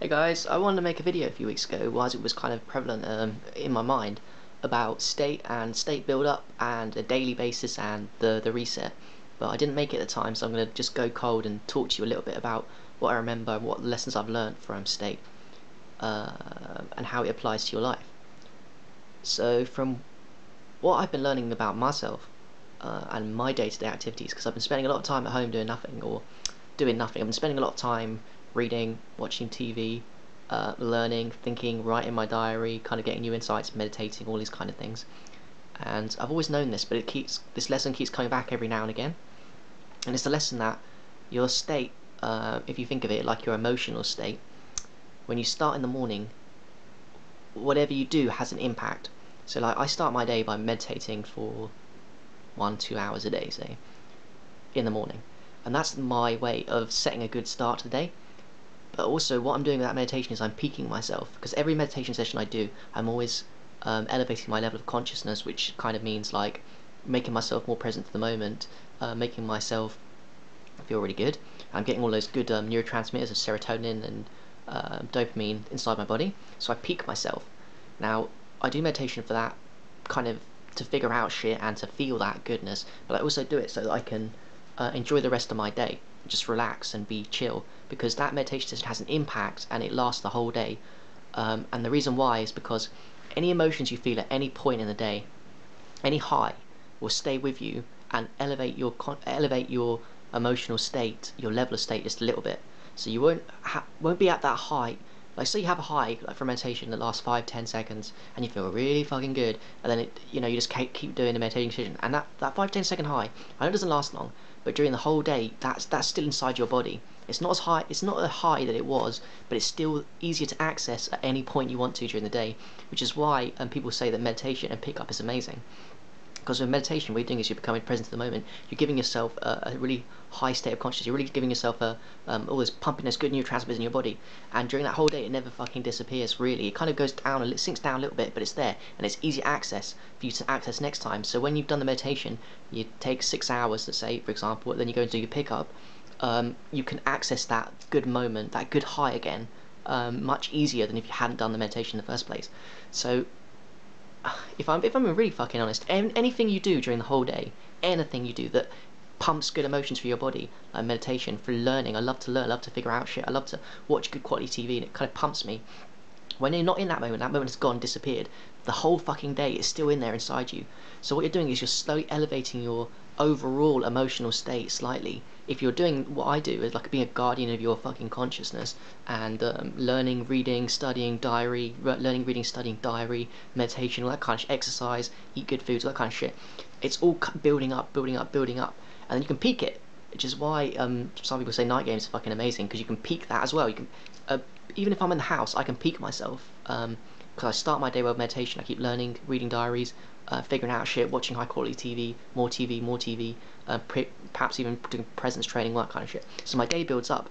Hey guys, I wanted to make a video a few weeks ago while it was kind of prevalent in my mind about state and state build-up and a daily basis and the reset, but I didn't make it at the time, so I'm going to just go cold and talk to you a little bit about what I remember and what lessons I've learned from state and how it applies to your life. So from what I've been learning about myself and my day-to-day activities, because I've been spending a lot of time at home doing nothing or doing nothing. I've been spending a lot of time reading, watching TV, learning, thinking, writing my diary, kind of getting new insights, meditating, all these kind of things. And I've always known this, but this lesson keeps coming back every now and again. And it's the lesson that your state, if you think of it like your emotional state, when you start in the morning, whatever you do has an impact. So like I start my day by meditating for 1-2 hours a day, say, in the morning. And that's my way of setting a good start to the day. But also what I'm doing with that meditation is I'm peaking myself, because every meditation session I do, I'm always elevating my level of consciousness, which kind of means like making myself more present to the moment, making myself feel really good. I'm getting all those good neurotransmitters of serotonin and dopamine inside my body, so I peak myself. Now I do meditation for that, kind of to figure out shit and to feel that goodness, but I also do it so that I can enjoy the rest of my day, just relax and be chill, because that meditation session has an impact and it lasts the whole day. And the reason why is because any emotions you feel at any point in the day, any high, will stay with you and elevate your emotional state, your level of state, just a little bit. So you won't be at that high. Like say you have a high like for meditation that lasts 5-10 seconds and you feel really fucking good, and then you just keep doing the meditation session, and that 5-10 second high, I know it doesn't last long, but during the whole day that's still inside your body. It's not as high, it's not a high that it was, but it's still easier to access at any point you want to during the day, which is why people say that meditation and pickup is amazing. Because with meditation, what you're doing is you're becoming present to the moment. You're giving yourself a really high state of consciousness. You're really giving yourself all this pumpiness, good neurotransmitters in your body. And during that whole day, it never fucking disappears, really. It kind of goes down, it sinks down a little bit, but it's there. And it's easy access for you to access next time. So when you've done the meditation, you take 6 hours, let's say, for example, then you go and do your pickup, you can access that good moment, that good high again, much easier than if you hadn't done the meditation in the first place. So if I'm really fucking honest, anything you do during the whole day, anything you do that pumps good emotions for your body, like meditation, for learning, I love to learn, I love to figure out shit, I love to watch good quality TV, and it kind of pumps me. When you're not in that moment has gone, disappeared, the whole fucking day is still in there inside you. So what you're doing is you're slowly elevating your overall emotional state slightly. If you're doing what I do, is like being a guardian of your fucking consciousness, and learning, reading, studying, diary, meditation, all that kind of exercise, eat good foods, all that kind of shit. It's all building up, building up, building up, and then you can peak it, which is why some people say night games are fucking amazing, because you can peak that as well. You can even if I'm in the house, I can peak myself, because I start my day with meditation. I keep learning, reading diaries, figuring out shit, watching high quality TV, more TV, perhaps even doing presence training, all that kind of shit. So my day builds up,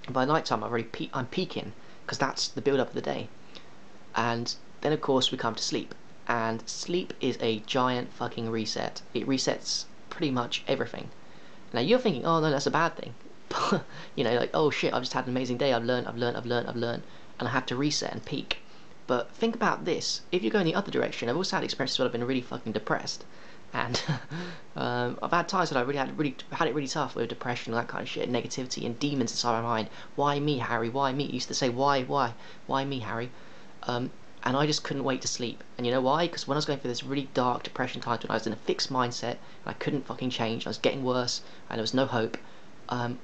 and by night time I'm peaking, because that's the build up of the day. And then of course we come to sleep, and sleep is a giant fucking reset. It resets pretty much everything. Now you're thinking, oh no, that's a bad thing. Like, oh shit, I've just had an amazing day, I've learned, and I have to reset and peak. But think about this, if you're going the other direction, I've also had experiences where I've been really fucking depressed, and I've had times that I had it really tough with depression and that kind of shit, negativity and demons inside my mind. Why me, Harry? Why me? I used to say, why me, Harry? And I just couldn't wait to sleep. And you know why? Because when I was going through this really dark depression times, when I was in a fixed mindset and I couldn't fucking change, I was getting worse and there was no hope,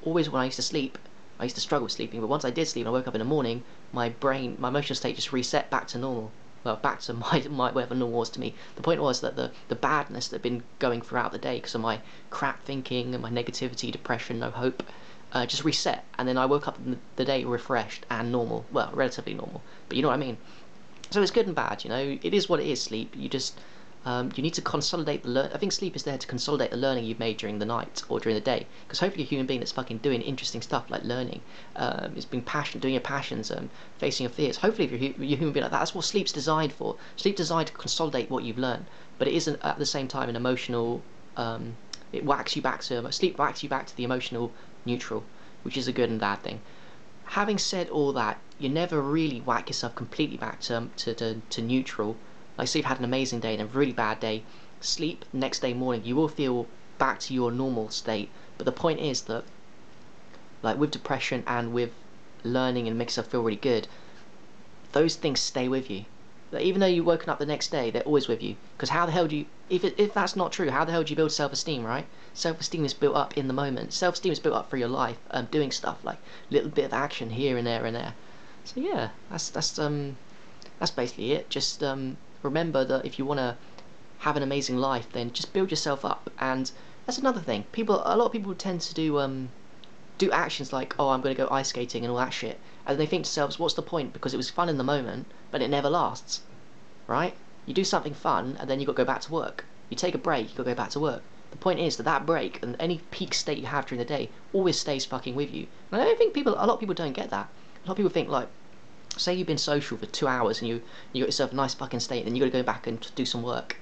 always when I used to sleep, I used to struggle with sleeping, but once I did sleep and I woke up in the morning, my emotional state just reset back to normal. Well, back to my whatever normal was to me. The point was that the badness that had been going throughout the day because of my crap thinking and my negativity, depression, no hope, just reset, and then I woke up in the day refreshed and normal. Well, relatively normal, but you know what I mean. So it's good and bad, it is what it is, sleep. You need to consolidate I think sleep is there to consolidate the learning you've made during the night or during the day, because hopefully you're a human being that's fucking doing interesting stuff like learning, it's being passionate, doing your passions, facing your fears. Hopefully if you're a human being like that, that's what sleep's designed for. Sleep's designed to consolidate what you've learned, but it isn't at the same time an emotional, sleep whacks you back to the emotional neutral, which is a good and bad thing. having said all that, you never really whack yourself completely back to neutral. Like, say you've had an amazing day and a really bad day, sleep, next day morning, you will feel back to your normal state. But the point is that, like with depression and with learning and makes yourself feel really good, those things stay with you. Like, even though you've woken up the next day, they're always with you. Because how the hell do you, if that's not true, how the hell do you build self-esteem, right? Self-esteem is built up in the moment. Self-esteem is built up for your life, doing stuff like little bit of action here and there and there. So yeah, that's basically it. Just remember that if you want to have an amazing life, then just build yourself up. And that's another thing. A lot of people tend to do actions like, oh, I'm going to go ice skating and all that shit, and they think to themselves, what's the point? Because it was fun in the moment, but it never lasts, right? You do something fun, and then you got to go back to work. You take a break, you got to go back to work. The point is that that break and any peak state you have during the day always stays fucking with you. And I don't think a lot of people don't get that. A lot of people think, like, say you've been social for 2 hours and you got yourself a nice fucking state, and then you got to go back and do some work,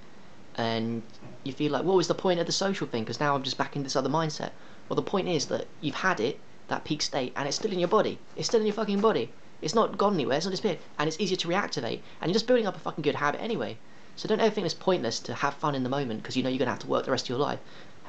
and you feel like, what was the point of the social thing? Because now I'm just back in this other mindset. Well, the point is that you've had it, that peak state, and it's still in your body. It's still in your fucking body. It's not gone anywhere. It's not disappeared, and it's easier to reactivate. And you're just building up a fucking good habit anyway. So don't ever think it's pointless to have fun in the moment, because you know you're gonna have to work the rest of your life.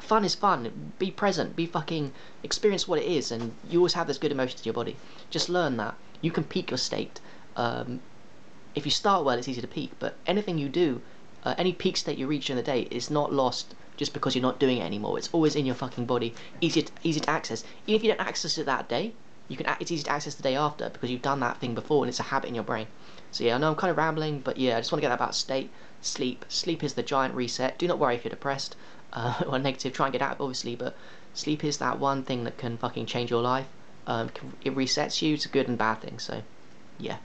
Fun is fun. Be present. Be fucking experience what it is, and you always have this good emotions in your body. Just learn that you can peak your state. If you start well, it's easy to peak. But anything you do, any peak state you reach in the day is not lost just because you're not doing it anymore. It's always in your fucking body, easy to access. Even if you don't access it that day, it's easy to access the day after because you've done that thing before and it's a habit in your brain. So yeah, I know I'm kind of rambling, but yeah, I just want to get that about state, sleep. Sleep is the giant reset. Do not worry if you're depressed or negative. Try and get out of it, obviously, but sleep is that one thing that can fucking change your life. It resets you. It's a good and bad thing. So yeah.